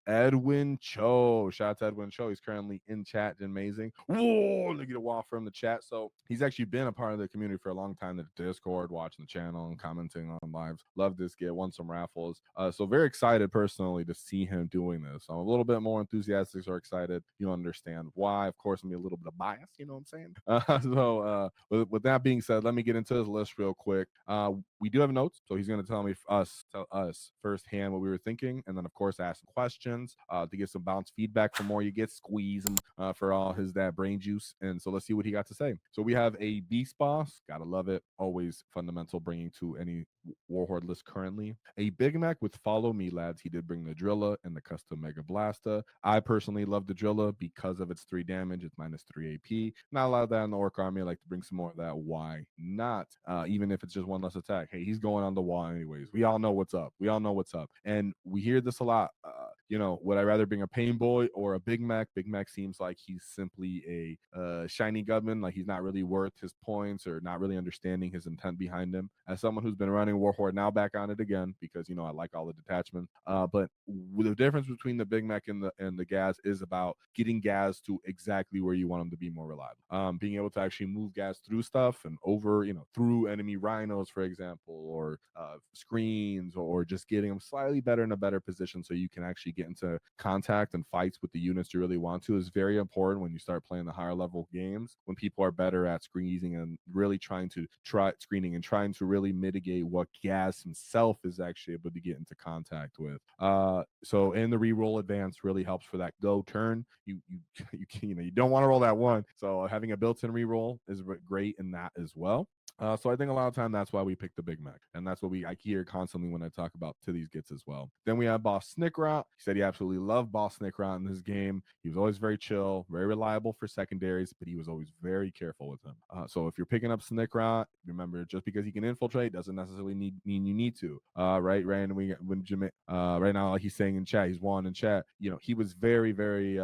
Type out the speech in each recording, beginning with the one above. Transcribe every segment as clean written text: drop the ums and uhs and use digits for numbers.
Edwin Cho. Shout out to Edwin Cho. He's currently in chat. Amazing. Whoa, look at a wall from the chat. So he's actually been a part of the community for a long time. The Discord, watching the channel and commenting on lives. Love this kid. Won some raffles. So very excited personally to see him doing this. I'm a little bit more enthusiastic or excited. You understand why. Of course, I'm a little bit of bias. You know what I'm saying? With that being said, let me get into this list real quick. We do have notes, so he's going to tell us firsthand what we were thinking, and then of course ask questions to get some bounce feedback. For more you get, squeeze him for all his that brain juice. And so let's see what he got to say. So we have a beast boss, gotta love it, always fundamental, bringing to any Warhorde list currently. A Big Mac with Follow Me Lads. He did bring the Drilla and the custom Mega Blasta. I personally love the Drilla because of its 3 damage. It's minus 3 AP. Not a lot of that in the Orc army. I like to bring some more of that. Why not? Even if it's just one less attack. Hey, he's going on the wall anyways. We all know what's up. And we hear this a lot. Would I rather bring a Pain Boy or a Big Mac? Big Mac seems like he's simply a shiny gunman, like he's not really worth his points or not really understanding his intent behind him. As someone who's been running Warhorde, now back on it again because I like all the detachment. But the difference between the Big Mac and the Gaz is about getting Gaz to exactly where you want him to be more reliable. Being able to actually move Gaz through stuff and over, through enemy rhinos, for example, or screens, or just getting them slightly better in a better position so you can actually get into contact and fights with the units you really want to is very important when you start playing the higher level games, when people are better at screening and really trying to really mitigate what Gaz himself is actually able to get into contact with. So in the reroll advance really helps for that go turn. You don't want to roll that one, so having a built-in reroll is great in that as well. So I think a lot of time that's why we pick the Big Mac, and that's what I hear constantly when I talk about to these gets as well. Then we have Boss Snickrot. He said he absolutely loved Boss Snickrot in this game. He was always very chill, very reliable for secondaries, but he was always very careful with him. So if you're picking up Snickrot, remember, just because he can infiltrate doesn't necessarily mean you need to. Right, and right now, like he's saying in chat, he's won in chat. He was very, very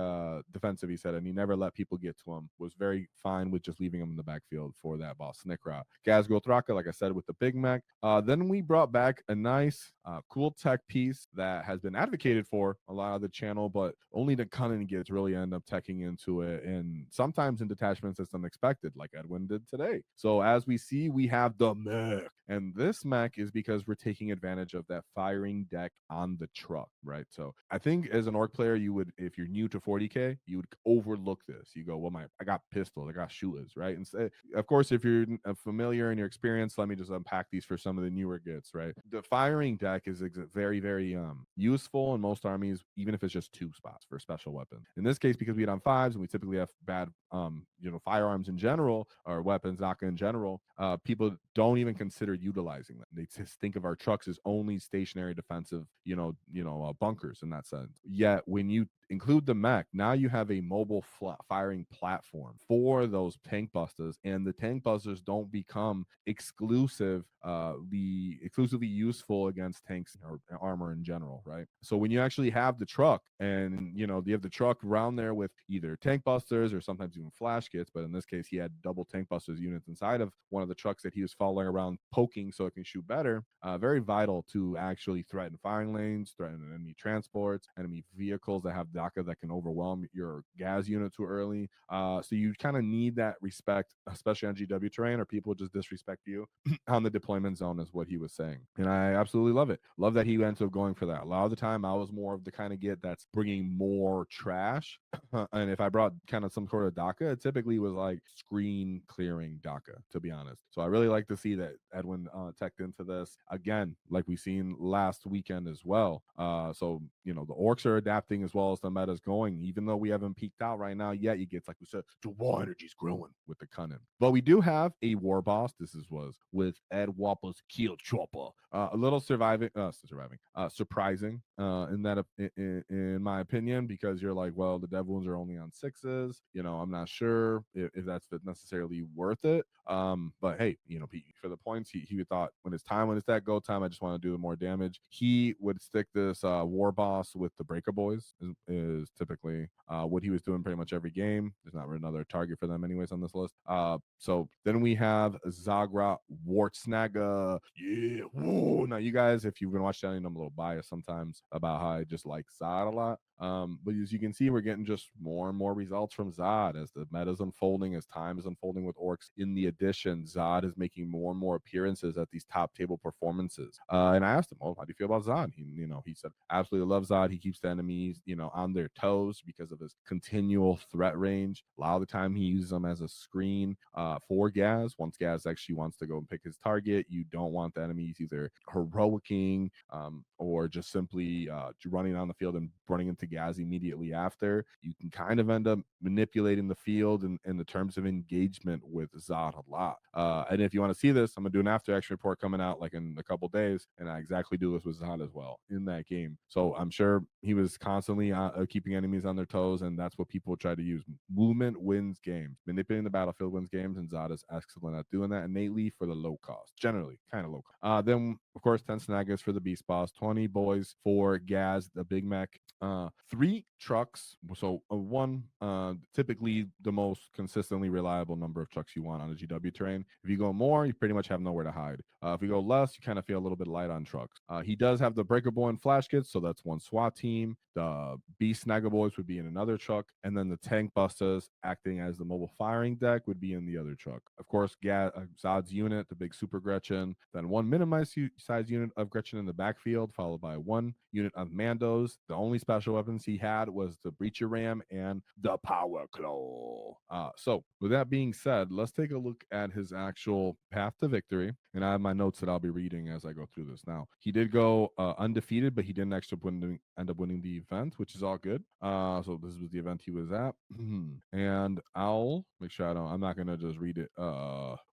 defensive. He said, and he never let people get to him. Was very fine with just leaving him in the backfield for that Boss Snickrot. Ghazghkull, like I said, with the Big Mac. Then we brought back a nice, cool tech piece that has been advocated for a lot of the channel, but only the cunning gets really end up teching into it. And sometimes in detachments, it's unexpected, like Edwin did today. So as we see, we have the mech. And this mech is because we're taking advantage of that firing deck on the truck, right? So I think as an orc player, you would, if you're new to 40K, you would overlook this. You go, well, I got pistols, I got shooters, right? And so, of course, if you're familiar in your experience, let me just unpack these for some of the newer gets, right? The firing deck is very, very useful in most armies, even if it's just 2 spots for special weapons. In this case, because we hit on 5s and we typically have bad firearms in general, or weapons, Naka in general, people don't even consider utilizing them. They just think of our trucks as only stationary defensive, bunkers in that sense. Yet when you include the mech, now you have a mobile firing platform for those tank busters, and the tank busters don't become exclusively useful against tanks or armor in general, right? So when you actually have the truck, and you have the truck around there with either tank busters or sometimes even flash kits, but in this case he had double tank busters units inside of one of the trucks that he was following around, poking so it can shoot better. Very vital to actually threaten firing lanes, threaten enemy transports, enemy vehicles that have DACA that can overwhelm your Gaz unit too early. So you kind of need that respect, especially on GW terrain, or people just disrespect you on the deployment zone, is what he was saying. And I absolutely love it. Love that he ended up going for that. A lot of the time, I was more of the kind of get that's bringing more trash. And if I brought kind of some sort of DACA, it typically was like screen clearing DACA, to be honest. So I really like to see that Edwin teched into this again, like we've seen last weekend as well. So the orcs are adapting as well as the meta's going. Even though we haven't peaked out right now yet, you get, like we said, the war energy's growing with the cunning. But we do have a war boss. This was with Ed Wappa's Kill Chopper. A little surprising in that, in my opinion, because you're like, well, the dev wounds are only on 6s. I'm not sure if that's necessarily worth it. But hey, for the points, he thought when it's that go time, I just want to do more damage. He would stick this war boss with the Breaker Boys is typically what he was doing pretty much every game. There's not really another target for them anyways on this list. So then we have Zagra Wartsnaga. Yeah. Whoa. Now you guys, if you've been watching, I'm a little biased sometimes about how I just like Zod a lot. But as you can see, we're getting just more and more results from Zod as the meta's unfolding, as time is unfolding with orcs in the edition. Zod is making more and more appearances at these top table performances. And I asked him, "Oh, how do you feel about Zod?" He said, "Absolutely love Zod. He keeps the enemies, on their toes because of his continual threat range. A lot of the time, he uses them as a screen for Gaz. Once Gaz actually wants to go and pick his target, you don't want the enemies either heroicing or just simply running on the field and running into Gaz immediately after. You can kind of end up manipulating the field in the terms of engagement with Zod a lot. And if you want to see this, I'm gonna do an after action report coming out like in a couple days, and I exactly do this with Zod as well in that game. So I'm sure he was constantly keeping enemies on their toes, and that's what people try to use. Movement wins games. Manipulating the battlefield wins games, and Zod is excellent at doing that innately for the low cost, generally kind of low cost. Then of course 10 snaggers for the beast boss, 20 boys for Gaz the big mech, 3 trucks. So one, typically the most consistently reliable number of trucks you want on a GW terrain. If you go more, you pretty much have nowhere to hide. If you go less, you kind of feel a little bit light on trucks. He does have the Breaker Boy and Flash kits, so that's one SWAT team. The Beast Snagger Boys would be in another truck, and then the Tank Busters acting as the mobile firing deck would be in the other truck. Of course, Zod's unit, the big Super Gretchen, then one minimized size unit of Gretchen in the backfield, followed by one unit of Mandos. The only special weapons he had was the Breacher Ram and the Power Claw. So with that being said, let's take a look at his actual path to victory. And I have my notes that I'll be reading as I go through this. Now, he did go undefeated, but he didn't actually end up winning the event, which is all good. So this was the event he was at. And I'll make sure I'm not going to just read it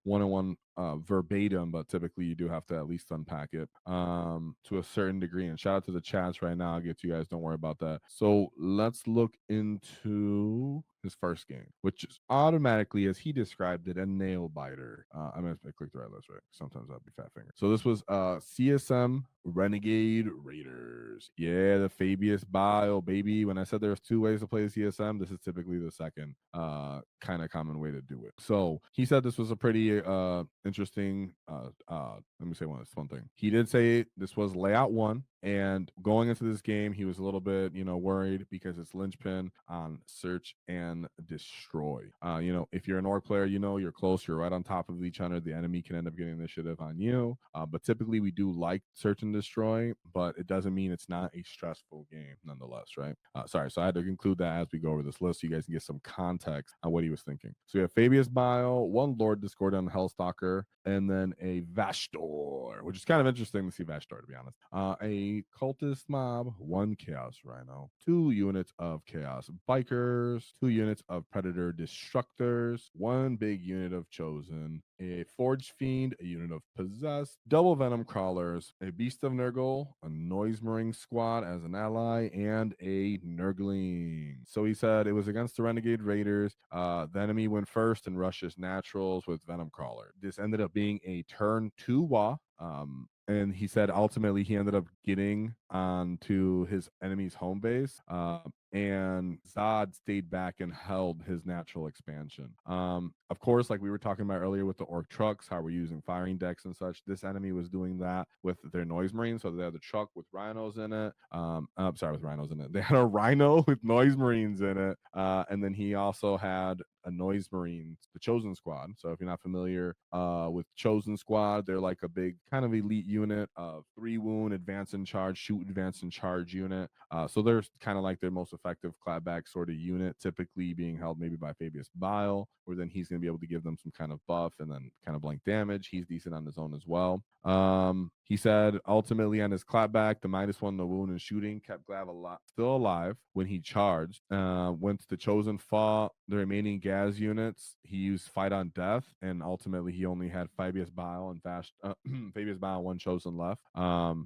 one-on-one verbatim, but typically you do have to at least unpack it to a certain degree. And shout out to the chats right now. I'll get to you guys. Don't worry about that. So let's look into his first game, which is automatically, as he described it, a nail biter. I'm going to click the right list, right? Sometimes I'll be fat finger. So this was CSM Renegade Raiders. Yeah, the Fabius Bile, baby. When I said there's 2 ways to play the CSM, this is typically the second kind of common way to do it. So he said this was a pretty interesting let me say one thing. He did say this was layout 1, and going into this game he was a little bit worried because it's linchpin on search and destroy. If you're an orc player, you're close, you're right on top of each other, the enemy can end up getting initiative on you, but typically we do like search and destroy, but it doesn't mean it's not a stressful game nonetheless, right? Sorry, so I had to include that as we go over this list so you guys can get some context on what he was thinking. So we have Fabius Bile, 1 Lord Discordian Hellstalker, and then a Vashtor, which is kind of interesting to see Vashtor, to be honest. A Cultist Mob, 1 Chaos Rhino, 2 units of Chaos Bikers, 2 units of Predator Destructors, 1 big unit of Chosen, a Forged Fiend, a unit of Possessed, double Venom Crawlers, a Beast of Nurgle, a Noise Marine squad as an ally, and a Nurgling. So he said it was against the Renegade Raiders. The enemy went first and rushed his naturals with Venom Crawler. This ended up being a turn 2 WAAAGH. And he said ultimately he ended up getting onto his enemy's home base, and Zod stayed back and held his natural expansion. Of course, like we were talking about earlier with the orc trucks, how we're using firing decks and such, this enemy was doing that with their noise marines. So they had the truck with rhinos in it. With rhinos in it. They had a rhino with noise marines in it. And then he also had a noise marine, the Chosen Squad. So if you're not familiar with Chosen Squad, they're like a big kind of elite unit of 3 wound, advance and charge, shoot, advance and charge unit. So they're kind of like their most effective clapback sort of unit, typically being held maybe by Fabius Bile, where then he's going to be able to give them some kind of buff and then kind of blank damage. He's decent on his own as well. He said ultimately on his clapback, the -1 the wound and shooting kept Glav still alive when he charged. Once the Chosen fought the remaining Gaz units, he used Fight on Death, and ultimately he only had Fabius Bile and Fabius Bile 1 Chosen left.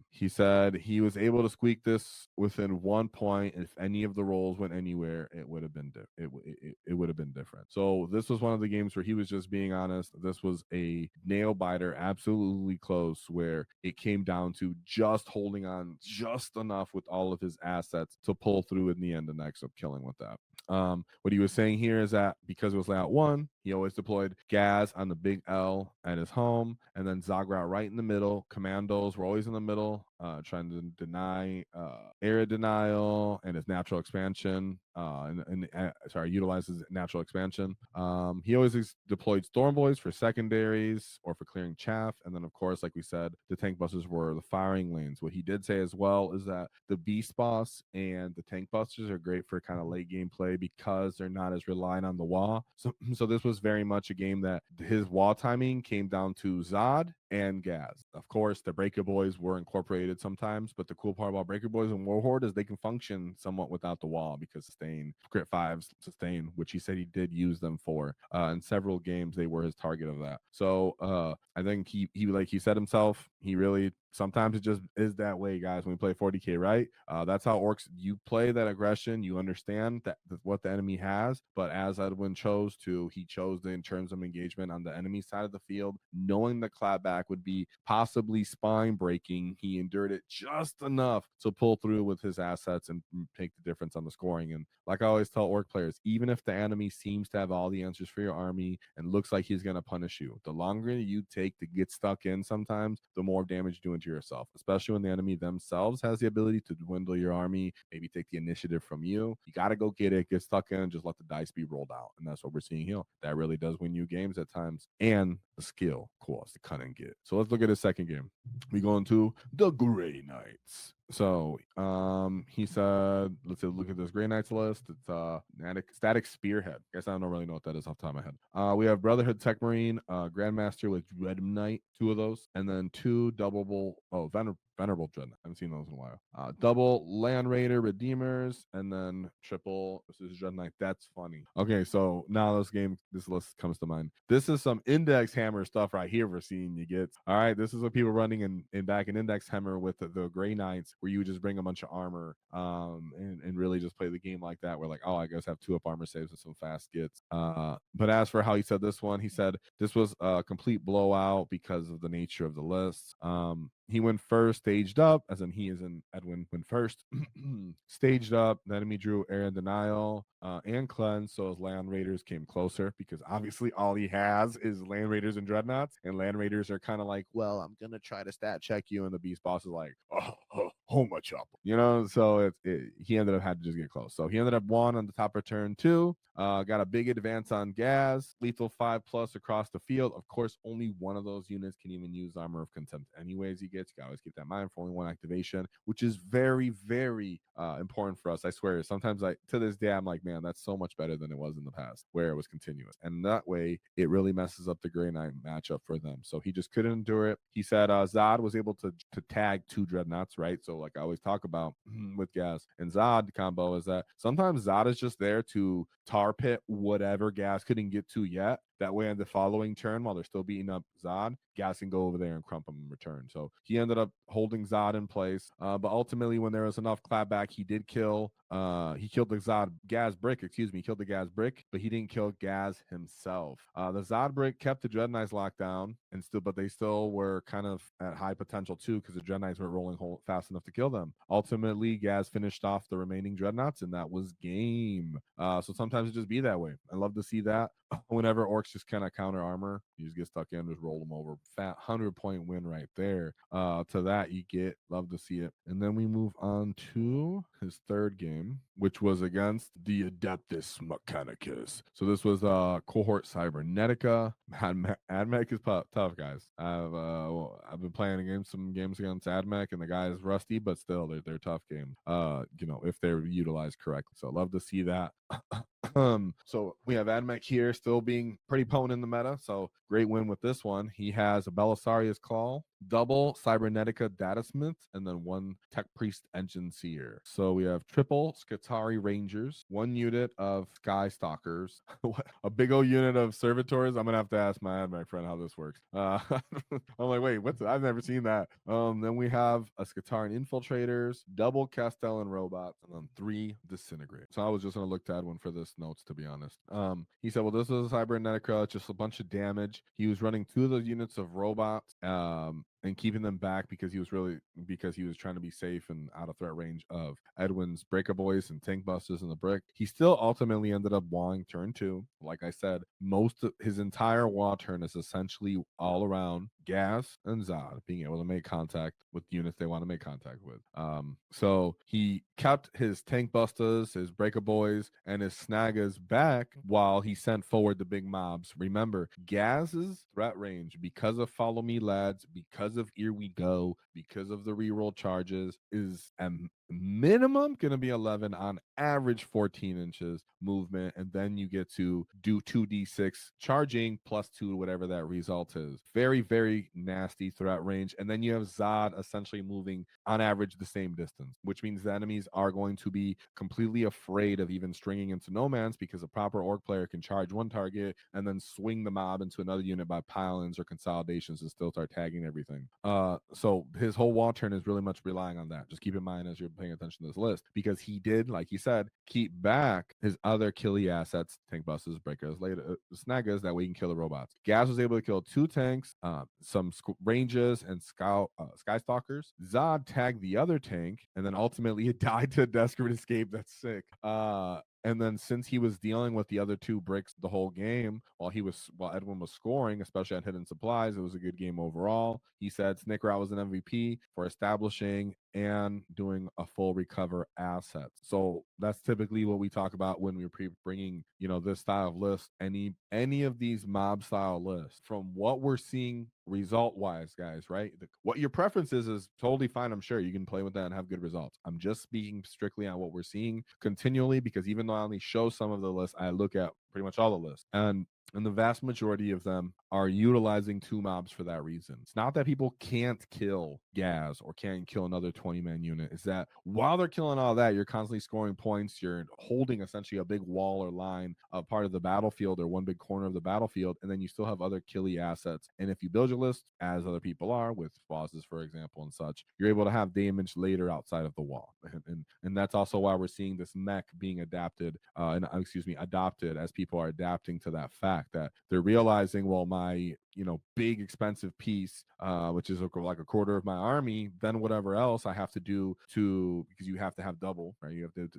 He said he was able to squeak this within 1 point. If any of the rolls went anywhere, it would have been it would have been different. So this was one of the games where he was just being honest. This was a nail biter, absolutely close, where it came down to just holding on just enough with all of his assets to pull through in the end and end up killing with that. What he was saying here is that because it was layout 1, he always deployed Gaz on the big L at his home, and then Zagra right in the middle. Commandos were always in the middle, trying to deny area denial and his natural expansion. Utilizes natural expansion. He always deployed Storm Boys for secondaries or for clearing chaff, and then of course, like we said, the tank busters were the firing lanes. What he did say as well is that the beast boss and the tank busters are great for kind of late game play because they're not as reliant on the wall. So this was very much a game that his wall timing came down to Zod and Gaz. Of course, the Breaker Boys were incorporated sometimes, but the cool part about Breaker Boys and War Horde is they can function somewhat without the wall because sustain, crit 5s, sustain, which he said he did use them for. In several games, they were his target of that. So I think he like he said himself, he really sometimes it just is that way, guys. When we play 40k, right? That's how orcs. You play that aggression. You understand that what the enemy has. But as Edwin chose to, he chose in terms of engagement on the enemy side of the field, knowing the clapback would be possibly spine breaking. He endured it just enough to pull through with his assets and make the difference on the scoring. And like I always tell orc players, even if the enemy seems to have all the answers for your army and looks like he's going to punish you, the longer you take to get stuck in, sometimes the more damage you do into yourself, especially when the enemy themselves has the ability to dwindle your army, maybe take the initiative from you. You got to go get stuck in, and just let the dice be rolled out. And that's what we're seeing here. That really does win you games at times. And the skill, of course, to cut and get. So let's look at his second game. We go into the Grey Knights. So he said, let's look at this Grey Knights list. It's static spearhead. I guess I don't really know what that is off the top of my head. We have Brotherhood Tech Marine, Grandmaster with Dread Knight, 2 of those, and then 2 Venerable Dread Knight. I haven't seen those in a while. Double Land Raider Redeemers, and then triple. This is Dread Knight. That's funny. Okay, so now this list comes to mind. This is some Index Hammer stuff right here we're seeing you get. All right, this is what people running in back in Index Hammer with the Grey Knights, where you just bring a bunch of armor and really just play the game like that, where like, oh, I guess have 2 up armor saves and some fast gets. But as for how he said this one, he said this was a complete blowout because of the nature of the list. He went first, staged up, as in he is in Edwin went first, staged up. The enemy drew area denial and cleanse, so his land raiders came closer because obviously all he has is land raiders and dreadnoughts, and land raiders are kind of like, well, I'm gonna try to stat check you, and the beast boss is like, oh much up, So he ended up had to just get close. So he ended up 1 on the top of turn 2. Got a big advance on Gaz, lethal 5+ across the field. Of course, only one of those units can even use Armor of Contempt. Anyways, he gets. You gotta always keep that in mind for only 1 activation, which is very, very important for us. I swear. Sometimes to this day, I'm like, man, that's so much better than it was in the past, where it was continuous. And that way, it really messes up the Grey Knight matchup for them. So he just couldn't endure it. He said Zod was able to tag 2 dreadnoughts, right? So like I always talk about with Gaz and Zod combo is that sometimes Zod is just there to tar pit whatever Gaz couldn't get to yet. That way, on the following turn, while they're still beating up Zod, Gaz can go over there and crump him in return. So he ended up holding Zod in place. But ultimately, when there was enough clapback, he did kill. He killed the Gaz brick. Excuse me, he killed the Gaz brick, but he didn't kill Gaz himself. The Zod brick kept the Dread Knights locked down, but they still were kind of at high potential too, because the Dread Knights weren't rolling fast enough to kill them. Ultimately, Gaz finished off the remaining Dreadnoughts, and that was game. So sometimes it just be that way. I love to see that. Whenever orcs just kind of counter armor, you just get stuck in, just roll them over. Fat 100-point win right there. To that you get, love to see it. And then we move on to his third game, which was against the Adeptus Mechanicus. So this was cohort Cybernetica. Admech is tough, guys. I've been playing some games against Admech, and the guy is rusty, but still they're tough games. If they're utilized correctly. So love to see that. So we have Admech here still being pretty potent in the meta. So great win with this one. He has a Belisarius Claw, double Cybernetica Datasmith, and then 1 Tech Priest Engine Seer. So we have triple Skitarii Rangers, 1 unit of Sky Stalkers, a big old unit of Servitors. I'm gonna have to ask my Admech friend how this works. I'm like, wait, what's that? I've never seen that. Then we have a Skitarian Infiltrators, double Castellan Robots, and then 3 Disintegrate. So I was just gonna look to add one for this notes, to be honest. He said, well, this is a Cybernetica, just a bunch of damage. He was running 2 of those units of robots. and keeping them back because he was trying to be safe and out of threat range of Edwin's Breaker Boys and Tank Busters and the Brick. He still ultimately ended up wawing turn 2. Like I said, most of his entire wall turn is essentially all around Gas and Zod being able to make contact with units they want to make contact with. So he kept his Tank Busters, his Breaker Boys, and his Snaggers back while he sent forward the big mobs. Remember, Gaz's threat range, because of Follow Me Lads, because of Here We Go, because of the reroll charges, is minimum going to be 11, on average 14 inches movement, and then you get to do 2d6 charging plus 2, whatever that result is. Very, very nasty threat range. And then you have Zod essentially moving on average the same distance, which means the enemies are going to be completely afraid of even stringing into no man's, because a proper orc player can charge one target and then swing the mob into another unit by pile-ins or consolidations and still start tagging everything. So his whole wall turn is really much relying on that. Just keep in mind as you're paying attention to this list, because he did, like he said, keep back his other killy assets, Tank Busters, Breakers, later Snaggers, that way he can kill the robots. Gaz was able to kill 2 tanks, some ranges, and Sky Stalkers. Zod tagged the other tank, and then ultimately it died to a desperate escape. That's sick. And then since he was dealing with the other 2 bricks the whole game while Edwin was scoring, especially on hidden supplies, it was a good game overall. He said Snickerout was an MVP for establishing and doing a full recover assets. So that's typically what we talk about when we're bringing, this style of list. Any of these mob style lists, from what we're seeing result wise, guys, right? What your preference is totally fine. I'm sure you can play with that and have good results. I'm just speaking strictly on what we're seeing continually, because even though I only show some of the lists, I look at pretty much all the lists, and the vast majority of them are utilizing 2 mobs for that reason. It's not that people can't kill Gaz or can't kill another 20-man unit. It's that while they're killing all that, you're constantly scoring points. You're holding essentially a big wall or line of part of the battlefield, or one big corner of the battlefield, and then you still have other killy assets. And if you build your list, as other people are, with bosses, for example, and such, you're able to have damage later outside of the wall. And that's also why we're seeing this mech being adapted, adopted, as people are adapting to that fact that they're realizing, well, my big expensive piece, which is like a quarter of my army, then whatever else I have to do because you have to have double, right? You have to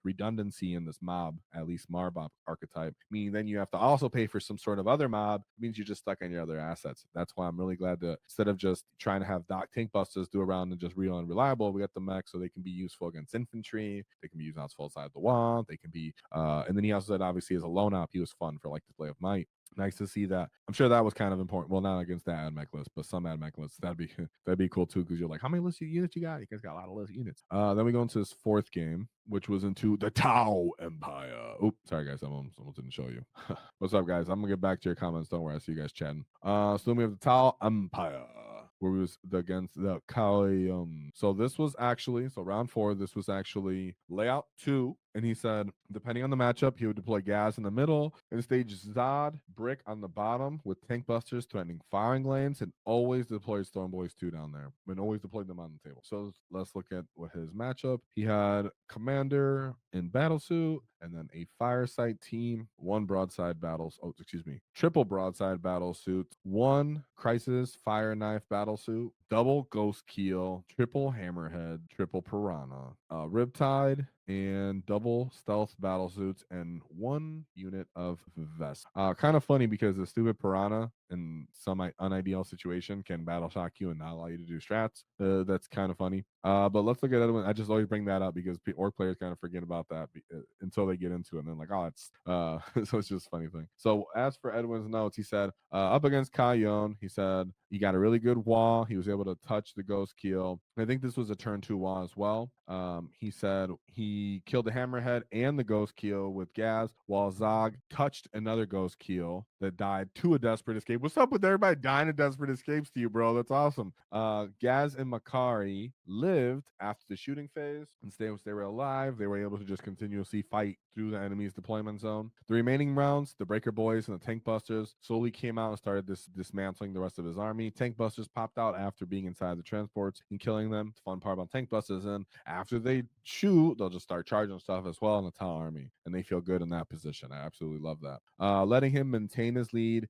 redundancy in this mob, at least Marbop archetype, meaning then you have to also pay for some sort of other mob. It means you're just stuck on your other assets. That's why I'm really glad to, instead of just trying to have Tank Busters do around and just real and reliable, we got the mech so they can be useful against infantry. They can be used on full side of the wall. They can be, and then he also said, obviously, as a lone op, he was fun for like the play of might. Nice to see that. I'm sure that was kind of important. Well, not against that AdMech list, but some AdMech lists. That'd be cool too, because you're like, how many units you got? You guys got a lot of list units. Then we go into this 4th game, which was into the Tau Empire. Oops, sorry guys, someone didn't show you. What's up, guys? I'm gonna get back to your comments. Don't worry, I see you guys chatting. So then we have the Tau Empire, where we was against the Kalium. So this was actually, round 4, this was actually layout 2. And he said, depending on the matchup, he would deploy Gaz in the middle and stage Zod, Brick on the bottom with Tank Busters threatening firing lanes, and always deploy Storm Boys 2 down there. And always deployed them on the table. So let's look at what his matchup. He had Commander in Battlesuit, and then a Fireside team, 1 triple broadside battle suit, 1 Crisis Fire Knife battle suit, double Ghazghkull, triple Hammerhead, triple Piranha, Riptide, and double stealth battle suits, and 1 unit of vest. Kind of funny because the stupid Piranha in some unideal situation can battle shock you and not allow you to do strats. That's kind of funny. But let's look at other one. I just always bring that up because orc players kind of forget about that until they get into it, and then like, oh, it's so it's just a funny thing. So as for Edwin's notes, he said up against Kayon, he said he got a really good wall. He was able to touch the Ghazghkull. I think this was a turn 2 wall as well. He said he killed the Hammerhead and the Ghazghkull with Gaz, while Zog touched another Ghazghkull that died to a desperate escape. What's up with everybody dying to desperate escapes to you, bro? That's awesome. Gaz and Makari lived after the shooting phase, and they were alive. They were able to just continuously fight through the enemy's deployment zone. The remaining rounds, the Breaker Boys and the Tank Busters slowly came out and started dismantling the rest of his army. Tank Busters popped out after being inside the transports and killing them. The fun part about Tank Busters, and after they shoot, they'll just start charging stuff as well in the Tau army, and they feel good in that position. I absolutely love that. Letting him maintain maintained his lead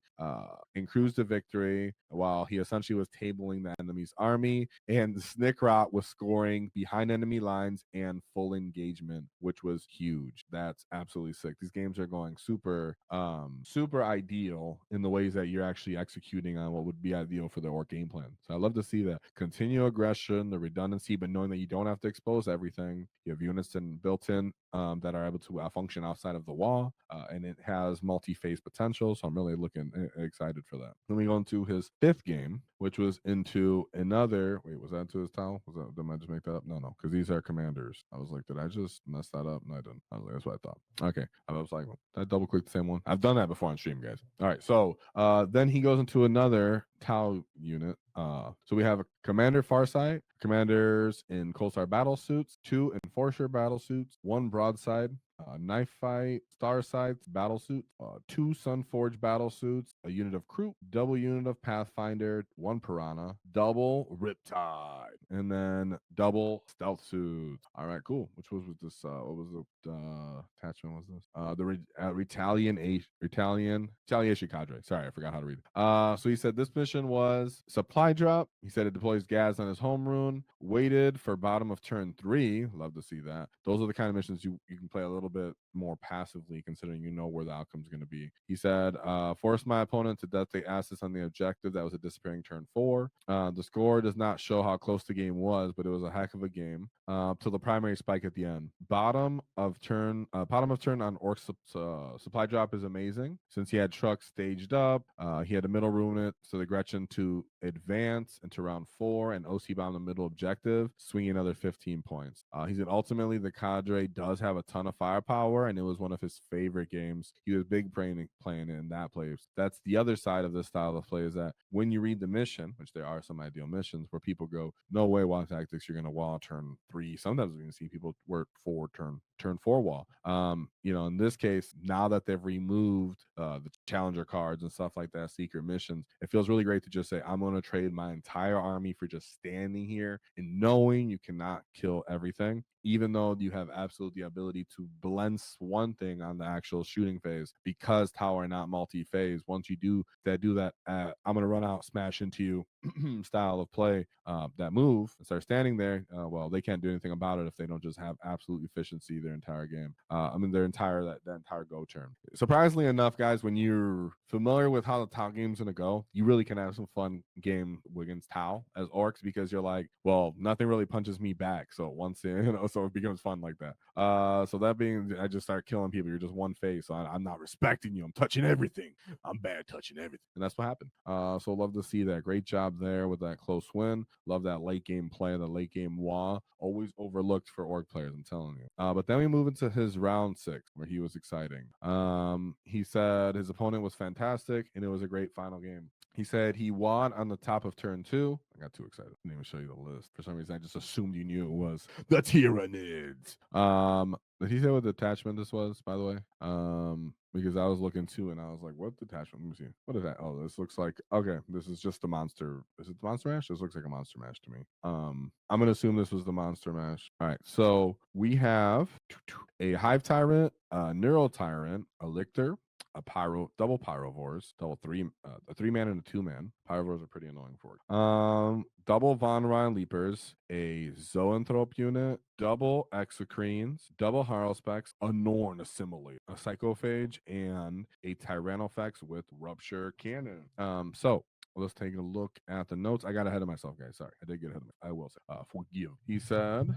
and cruised to victory while he essentially was tabling the enemy's army. And the Snickrot was scoring behind enemy lines and full engagement, which was huge. That's absolutely sick. These games are going super ideal in the ways that you're actually executing on what would be ideal for the orc game plan. So I love to see that continue aggression, the redundancy, but knowing that you don't have to expose everything. You have units built in that are able to function outside of the wall, and it has multi-phase potential. So I'm really looking excited for that. Then we go into his fifth game, which was into another. Wait, was that into his towel? Did I just make that up? No, because these are commanders. I was like, did I just mess that up? No, I didn't. I was like, that's what I thought. Okay, I was like, I double clicked the same one. I've done that before on stream, guys. All right, so then he goes into another Tau unit. So we have a Commander Farsight, commanders in Coalstar battle suits, 2 Enforcer battle suits, 1 Broadside, Knife Fight, Starsight battle suit, 2 Sunforge battle suits, a unit of Kroot, double unit of Pathfinder, 1 Piranha, double Riptide, and then double Stealth suits. All right, cool. Which was with this? What was the attachment? Was this? The Retaliation Cadre. Sorry, I forgot how to read it. So he said this mission was supply drop. He said it deploys gas on his home rune. Waited for bottom of turn 3. Love to see that. Those are the kind of missions you can play a little bit more passively, considering you know where the outcome's going to be. He said, force my opponent to detonate assets on the objective. That was a disappearing turn 4. The score does not show how close the game was, but it was a heck of a game. Till the primary spike at the end. Bottom of turn on Orc supply drop is amazing. Since he had trucks staged up, he had a middle unit, so the Gretchen to advance into round 4 and OC bomb the middle objective, swinging another 15 points. He said ultimately the cadre does have a ton of firepower, and it was one of his favorite games. He was big playing in that place. That's the other side of this style of play, is that when you read the mission, which there are some ideal missions where people go, no way, wall tactics, you're going to wall turn 3. Sometimes we're going to see people work 4 turn 4 wall. In this case, now that they've removed the challenger cards and stuff like that, secret missions, it feels really great to just say, I'm going to trade my entire army for just standing here and knowing you cannot kill everything, even though you have absolutely the ability to blend one thing on the actual shooting phase, because tower are not multi-phase. Once you do that, I'm going to run out, smash into you style of play, that move and start standing there, well, they can't do anything about it if they don't just have absolute efficiency their entire game. Their entire go turn. Surprisingly enough, guys, when you're familiar with how the Tau game's gonna go, you really can have some fun game against Tau as orcs, because you're like, well, nothing really punches me back. So once so it becomes fun like that. So that being, I just start killing people. You're just one face. So I'm not respecting you. I'm touching everything. I'm bad touching everything, and that's what happened. So love to see that. Great job there with that close win. Love that late game play, the late game wah. Always overlooked for orc players, I'm telling you. But then we move into his round 6, where he was exciting. He said his opponent was fantastic, and it was a great final game. He said he won on the top of turn 2. I got too excited. I didn't even show you the list. For some reason, I just assumed you knew it was the Tyranids. Did he say what detachment this was, by the way? Because I was looking too, and I was like, what detachment? Let me see. What is that? Oh, this looks like, okay, this is just the monster. Is it the monster mash? This looks like a monster mash to me. I'm gonna assume this was the monster mash. All right, so we have a Hive Tyrant, a Neural Tyrant, a Lictor, a double Pyrovores, a 3-man and a 2-man. Pyrovores are pretty annoying for it. Double Von Ryan Leapers, a Zoanthrope unit, double Exocrines, double Harlspecs, a Norn Assimilate, a Psychophage, and a Tyrannofex with Rupture Cannon. So let's take a look at the notes. I got ahead of myself, guys. Sorry, I did get ahead of myself. I will say, forgive. He said,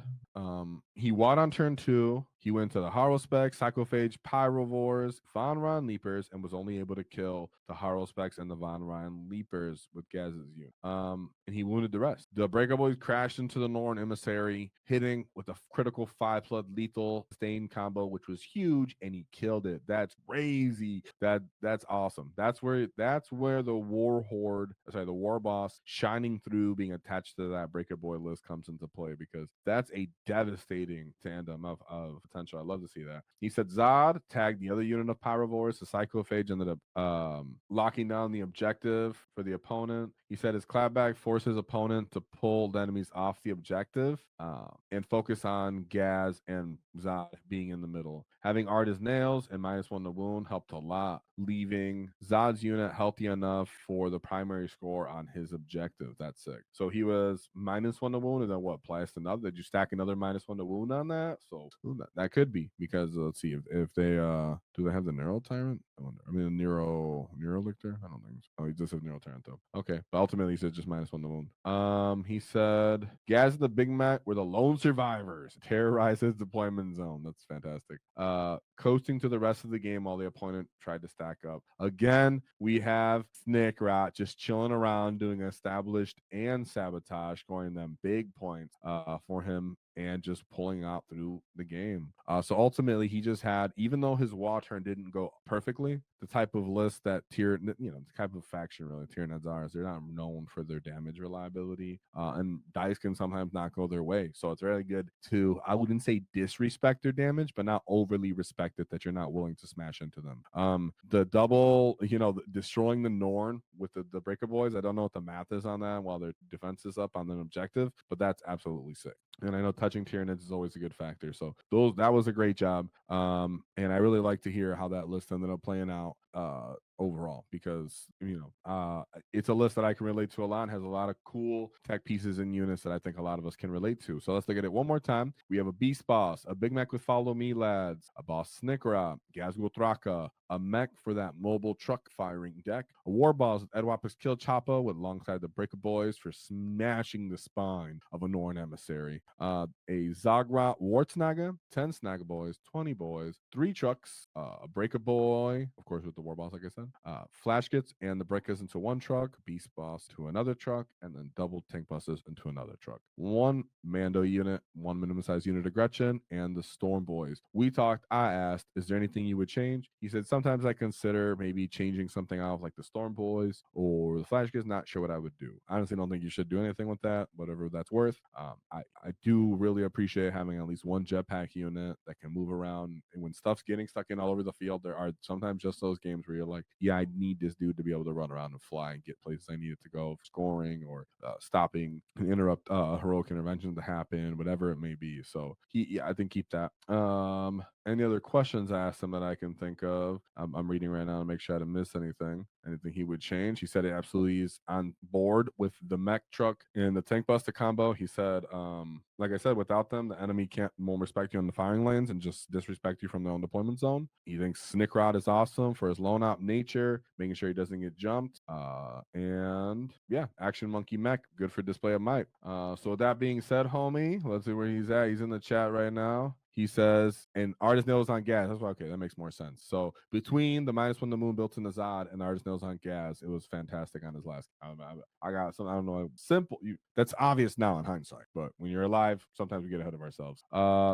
he won on turn 2. He went to the Harlspecs, Psychophage, Pyrovores, Von Ryan Leapers, and was only able to kill the Harlspecs and the Von Ryan Leapers with Gaz's unit. And he wounded the rest. The Breakaboys crashed into the Norn Emissary, hitting with a critical 5+ lethal stain combo, which was huge, and he killed it. That's crazy. That's awesome. That's where the War Horde the war boss shining through being attached to that Breaker Boy list comes into play, because that's a devastating tandem of potential. I love to see that. He said Zod tagged the other unit of Pyrovores. The Psychophage ended up locking down the objective for the opponent. He said his clapback forced his opponent to pull the enemies off the objective and focus on Gaz and Zod being in the middle. Having Art as nails and -1 to wound helped a lot, leaving Zod's unit healthy enough for the primary score on his objective. That's sick. So he was -1 to wound, and then what? Plus another. Did you stack another -1 to wound on that? So that could be, because let's see if they do they have the Neural Tyrant? I wonder. I mean, the Neural Lictor? I don't think so. Oh, he just has Neural Tyrant though. Okay, but ultimately he said just -1 to wound. He said Gaz and the Big Mac were the lone survivors, terrorize his deployment zone. That's fantastic. Coasting to the rest of the game while the opponent tried to stack up. Again, we have Snickrat just chilling around, doing established and sabotage, scoring them big points for him and just pulling out through the game. So ultimately, he just had, even though his WAAAGH turn didn't go perfectly, the type of list that the type of faction really Tyranids are, is they're not known for their damage reliability, and dice can sometimes not go their way. So it's really good to, I wouldn't say disrespect their damage, but not overly respect it that you're not willing to smash into them. The double, destroying the Norn with the Breaker Boys, I don't know what the math is on that while their defense is up on an objective, but that's absolutely sick. And I know touching Tyranids is always a good factor. So that was a great job. And I really like to hear how that list ended up playing out overall, because it's a list that I can relate to a lot and has a lot of cool tech pieces and units that I think a lot of us can relate to. So let's look at it one more time. We have a Beast Boss, a Big Mac with Follow Me Lads, a Boss Snickra, Ghazghkull, a mech for that mobile truck firing deck, a War Boss with Edwapix Kill Choppa with alongside the Breaker Boys for smashing the spine of a Norn emissary, a Zagra Wartsnaga, 10 Snagga Boys, 20 boys, 3 trucks, a Breaker Boy, of course with the War Boss, like I said, Flash Kits and the Breakers into one truck, Beast Boss to another truck, and then double Tank Busters into another truck. 1 Mando unit, 1 minimum size unit of Gretchen, and the Storm Boys. I asked, is there anything you would change? He said, sometimes I consider maybe changing something out like the Storm Boys or the Flash Kits. Not sure what I would do. I honestly don't think you should do anything with that, whatever that's worth. I do really appreciate having at least 1 jetpack unit that can move around. And when stuff's getting stuck in all over the field, there are sometimes just those games where you're like, yeah, I need this dude to be able to run around and fly and get places I need it to go, scoring or stopping and interrupt heroic intervention to happen, whatever it may be. So I think keep that. Any other questions I asked him that I can think of? I'm reading right now to make sure I didn't miss anything he would change. He said it absolutely is on board with the mech truck and the tank buster combo. He said, like I said, without them, the enemy can't more respect you on the firing lanes and just disrespect you from their own deployment zone. He thinks Snickrod is awesome for his lone out nature, making sure he doesn't get jumped. And yeah, Action Monkey Mech, good for display of might. So with that being said, homie, let's see where he's at. He's in the chat right now. He says, and Artist Nails on Gas. That's why, okay, that makes more sense. So between the -1 the moon built in the Zod and Artist Nails on Gas, it was fantastic on his last. I got some, I don't know, simple. That's obvious now in hindsight, but when you're alive, sometimes we get ahead of ourselves.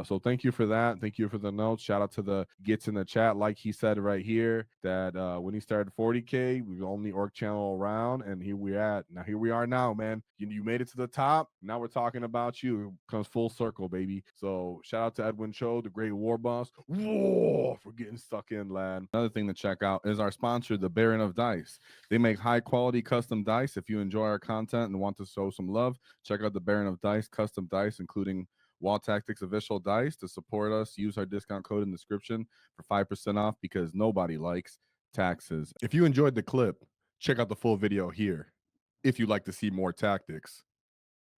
So thank you for that. Thank you for the notes. Shout out to the gets in the chat. Like he said right here, that when he started 40K, we were only orc channel around, and here we are now, man. You made it to the top. Now we're talking about you. It comes full circle, baby. So shout out to Edwin Cho, the great war boss. Whoa, for getting stuck in, lad. Another thing to check out is our sponsor, the Baron of Dice. They make high quality custom dice. If you enjoy our content and want to show some love, check out the Baron of Dice custom dice, including Wall Tactics official dice. To support us, use our discount code in the description for 5% off, because nobody likes taxes. If you enjoyed the clip, check out the full video here. If you'd like to see more tactics,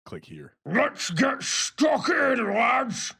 click here. Let's get stuck in, lads!